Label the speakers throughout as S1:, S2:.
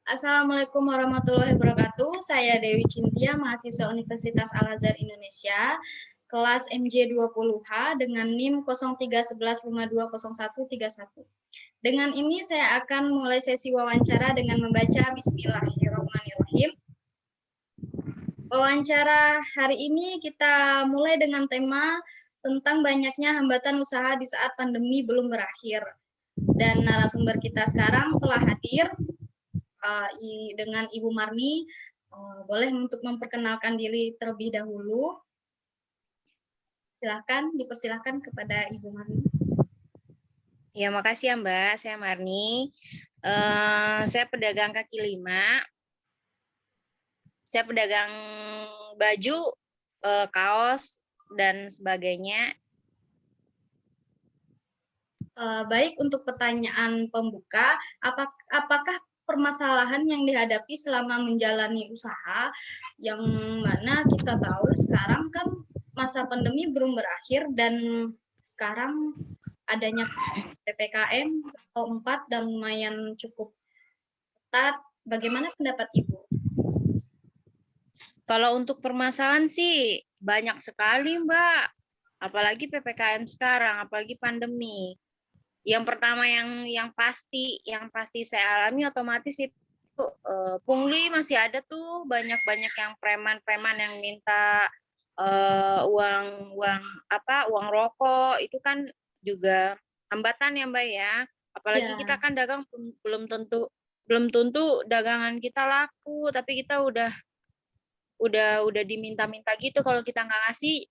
S1: Assalamualaikum warahmatullahi wabarakatuh. Saya Dewi Cintia, mahasiswa Universitas Al-Azhar Indonesia, kelas MJ20H dengan NIM 0311520131. Dengan ini saya akan mulai sesi wawancara dengan membaca Bismillahirrahmanirrahim. Wawancara hari ini kita mulai dengan tema tentang banyaknya hambatan usaha di saat pandemi belum berakhir. Dan narasumber kita sekarang telah hadir dengan Ibu Marni. Boleh untuk memperkenalkan diri terlebih dahulu. Silahkan, dipersilahkan kepada Ibu Marni.
S2: Ya, makasih ya Mbak. Saya Marni. Saya pedagang kaki lima. Saya pedagang baju, kaos, dan sebagainya.
S1: Baik, untuk pertanyaan pembuka, apakah permasalahan yang dihadapi selama menjalani usaha, yang mana kita tahu sekarang kan masa pandemi belum berakhir dan sekarang adanya PPKM atau 4 dan lumayan cukup ketat. Bagaimana pendapat Ibu?
S2: Kalau untuk permasalahan sih banyak sekali Mbak. Apalagi PPKM sekarang, apalagi pandemi. Yang pertama yang pasti saya alami otomatis itu pungli masih ada tuh, banyak yang preman yang minta uang rokok. Itu kan juga hambatan ya Mbak ya. Apalagi
S1: Ya,
S2: kita kan dagang belum tentu dagangan kita laku, tapi kita udah diminta-minta gitu. Kalau kita nggak ngasih,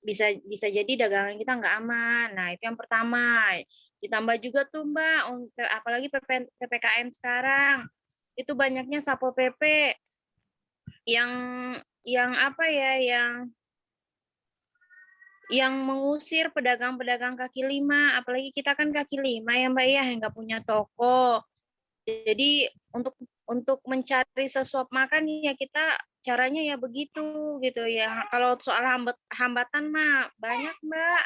S2: bisa jadi dagangan kita nggak aman. Nah, itu yang pertama. Ditambah juga tuh Mbak, apalagi PPKM sekarang, itu banyaknya Satpol PP yang apa ya, yang mengusir pedagang-pedagang kaki lima. Apalagi kita kan kaki lima ya Mbak ya, yang nggak punya toko. Jadi untuk mencari sesuap makan ya kita caranya ya begitu gitu ya. Kalau soal hambatan mah banyak Mbak.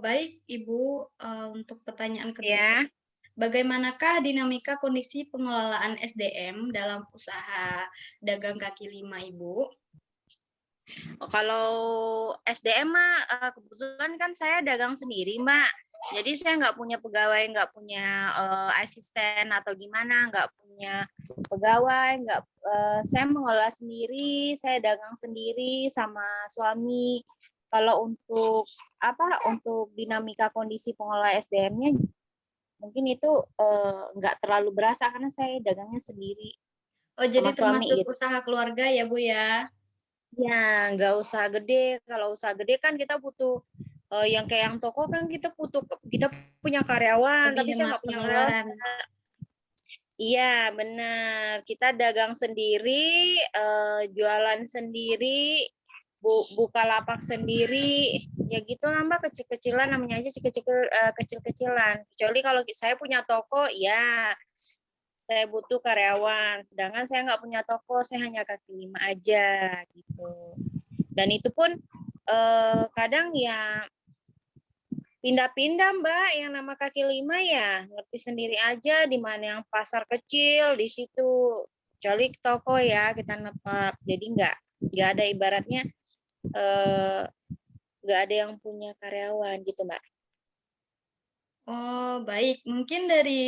S1: Baik Ibu, untuk pertanyaan kedua.
S2: Ya.
S1: Bagaimanakah dinamika kondisi pengelolaan SDM dalam usaha dagang kaki lima, Ibu?
S2: Kalau SDM mah kebetulan kan saya dagang sendiri Mbak. Jadi saya nggak punya pegawai, nggak punya asisten atau gimana, nggak punya pegawai, saya mengelola sendiri, saya dagang sendiri sama suami. Kalau untuk dinamika kondisi pengelola SDM-nya mungkin itu nggak terlalu berasa karena saya dagangnya sendiri
S1: Oh, jadi
S2: sama suami
S1: termasuk
S2: gitu.
S1: usaha keluarga ya, Bu ya?
S2: Ya, nggak usah gede. Kalau usaha gede kan kita butuh yang kayak yang toko kan kita punya karyawan,
S1: Lebih
S2: tapi saya
S1: hemat
S2: nggak punya karyawan.
S1: pengeluaran.
S2: Iya, benar. Kita dagang sendiri, jualan sendiri, buka lapak sendiri. Ya gitu lah Mbak, kecil-kecilan namanya aja kecil-kecilan. Kecuali kalau saya punya toko, ya saya butuh karyawan. Sedangkan saya nggak punya toko, saya hanya kaki lima aja gitu. Dan itu pun kadang ya pindah-pindah Mbak, yang nama kaki lima ya ngerti sendiri aja di mana yang pasar kecil di situ. Kecuali toko ya kita netap. Jadi nggak ada ibaratnya nggak ada yang punya karyawan gitu Mbak.
S1: Oh, baik. Mungkin dari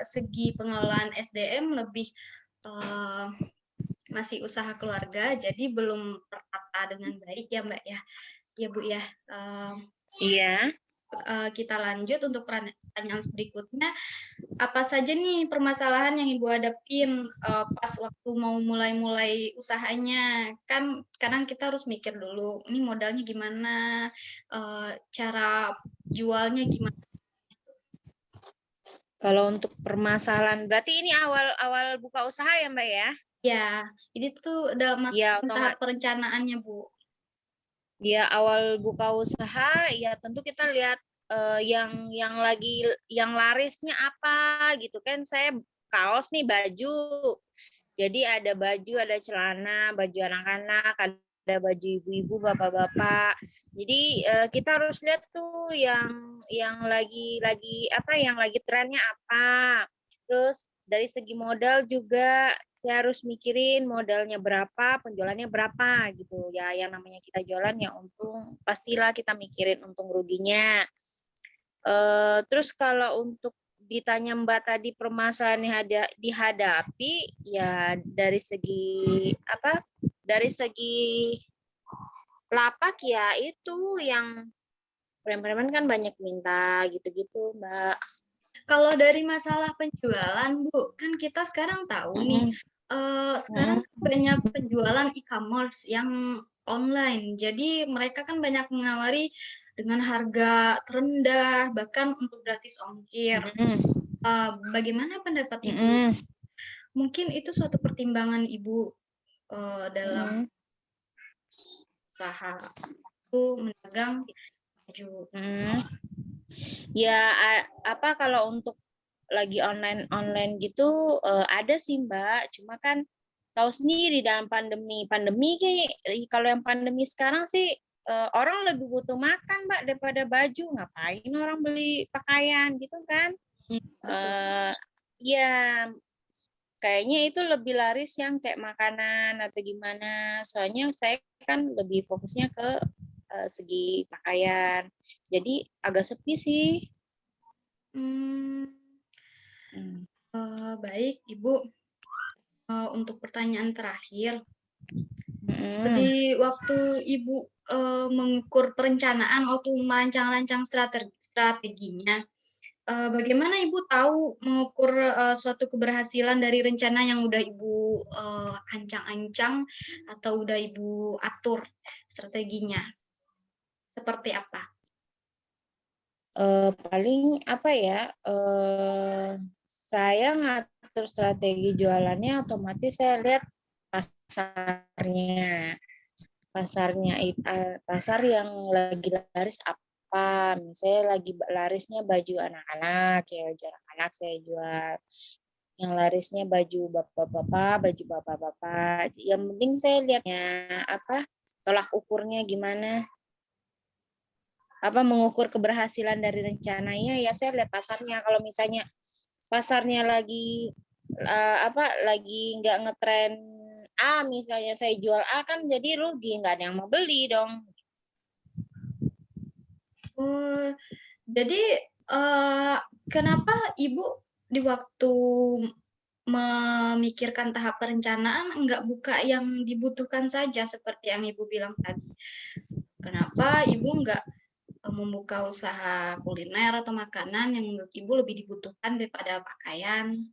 S1: segi pengelolaan SDM lebih masih usaha keluarga, jadi belum tertata dengan baik ya, Mbak ya. Ya, Bu ya.
S2: Iya.
S1: Kita lanjut untuk pertanyaan berikutnya. Apa saja nih permasalahan yang Ibu hadapin pas waktu mau mulai usahanya? Kan kadang kita harus mikir dulu, ini modalnya gimana, cara jualnya gimana.
S2: Kalau untuk permasalahan, berarti ini awal buka usaha ya Mbak ya?
S1: Ya, ini tuh udah masuk
S2: Ya,
S1: tahap perencanaannya, Bu.
S2: dia awal buka usaha ya tentu kita lihat yang larisnya apa gitu kan. Saya kaos nih, baju, jadi ada baju, ada celana, baju anak-anak, ada baju ibu-ibu, bapak-bapak. Jadi kita harus lihat tuh yang lagi trennya apa. Terus dari segi modal juga saya harus mikirin modalnya berapa, penjualannya berapa gitu. Ya yang namanya kita jualan ya untung, pastilah kita mikirin untung ruginya. Terus kalau untuk ditanya Mbak tadi permasalahan yang dihadapi ya dari segi apa? Dari segi lapak ya itu yang preman-preman kan banyak minta gitu-gitu, Mbak.
S1: Kalau dari masalah penjualan, Bu, kan kita sekarang tahu nih,
S2: Mm-mm.
S1: sekarang
S2: Mm-mm.
S1: banyak penjualan e-commerce yang online. Jadi mereka kan banyak menawari dengan harga terendah, bahkan untuk gratis ongkir.
S2: Mm-mm.
S1: Bagaimana pendapat Ibu?
S2: Mm-mm.
S1: Mungkin itu suatu pertimbangan Ibu dalam
S2: Mm-mm.
S1: usaha itu mendagang baju.
S2: Mm-mm. Ya apa kalau untuk lagi online gitu ada sih Mbak, cuma kan tahu sendiri dalam pandemi kayak kalau yang pandemi sekarang sih orang lebih butuh makan Mbak daripada baju, ngapain orang beli pakaian gitu kan.
S1: Iya, betul.
S2: eh ya kayaknya itu lebih laris yang kayak makanan atau gimana, soalnya saya kan lebih fokusnya ke segi pakaian, jadi agak sepi sih.
S1: Hmm,
S2: Hmm.
S1: baik, Ibu. Untuk pertanyaan terakhir,
S2: Mm-mm.
S1: di waktu Ibu mengukur perencanaan waktu merancang-rancang strateginya, bagaimana Ibu tahu mengukur suatu keberhasilan dari rencana yang udah Ibu ancang-ancang atau udah Ibu atur strateginya? Seperti apa?
S2: Paling apa ya, saya ngatur strategi jualannya otomatis saya lihat pasarnya pasar yang lagi laris apa, misalnya lagi larisnya baju anak-anak ya baju anak-anak saya jual, yang larisnya baju bapak-bapak, baju bapak-bapak, yang penting saya lihatnya apa, tolak ukurnya gimana, apa mengukur keberhasilan dari rencananya ya saya lihat pasarnya. Kalau misalnya pasarnya lagi apa lagi nggak ngetren A, misalnya saya jual A kan jadi rugi, nggak ada yang mau beli dong.
S1: Oh, jadi kenapa Ibu di waktu memikirkan tahap perencanaan enggak buka yang dibutuhkan saja seperti yang Ibu bilang tadi? Kenapa Ibu enggak membuka usaha kuliner atau makanan yang menurut Ibu lebih dibutuhkan daripada pakaian?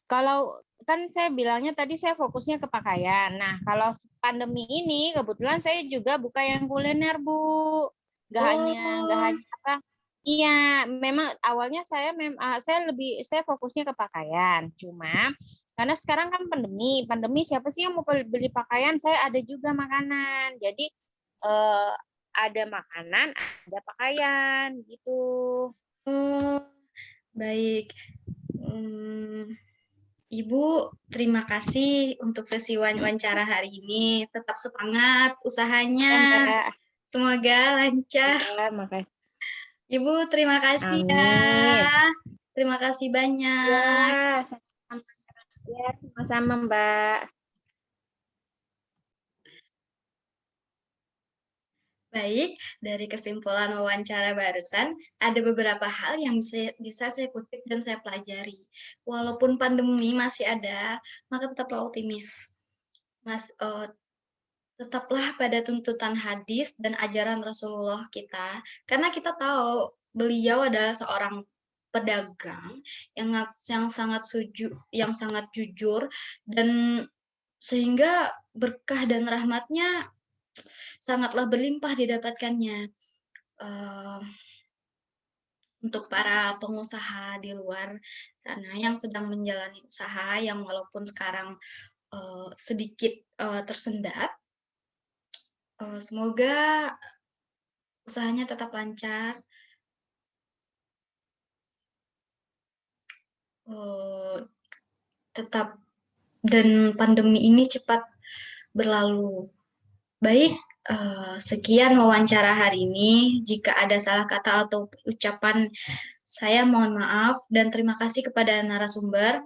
S2: Kalau kan saya bilangnya tadi saya fokusnya ke pakaian. Nah, kalau pandemi ini kebetulan saya juga buka yang kuliner, Bu. Gak
S1: Oh,
S2: hanya apa? Iya, memang awalnya saya fokusnya ke pakaian. Cuma karena sekarang kan pandemi siapa sih yang mau beli pakaian? Saya ada juga makanan. Jadi eh, ada makanan, ada pakaian gitu.
S1: oh, baik. Hmm, Ibu, terima kasih untuk sesi wawancara hari ini. Tetap semangat
S2: Ya,
S1: usahanya.
S2: Mbak.
S1: Semoga lancar.
S2: Ya, makasih.
S1: Ibu, terima kasih ya.
S2: Amin.
S1: Terima kasih banyak.
S2: Ya, sama, ya, sama-sama, Mbak.
S1: Baik, dari kesimpulan wawancara barusan, ada beberapa hal yang bisa saya kutip dan saya pelajari. Walaupun pandemi masih ada, maka tetaplah optimis. Mas, tetaplah pada tuntutan hadis dan ajaran Rasulullah kita, karena kita tahu beliau adalah seorang pedagang yang sangat jujur dan sehingga berkah dan rahmatnya sangatlah berlimpah didapatkannya. Eh, untuk para pengusaha di luar sana yang sedang menjalani usaha yang walaupun sekarang sedikit tersendat, semoga usahanya tetap lancar, eh, tetap dan pandemi ini cepat berlalu. Baik, sekian wawancara hari ini. Jika ada salah kata atau ucapan, saya mohon maaf dan terima kasih kepada narasumber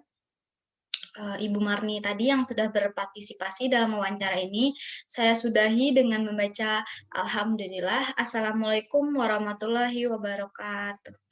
S1: Ibu Marni tadi yang sudah berpartisipasi dalam wawancara ini. Saya sudahi dengan membaca Alhamdulillah. Assalamualaikum warahmatullahi wabarakatuh.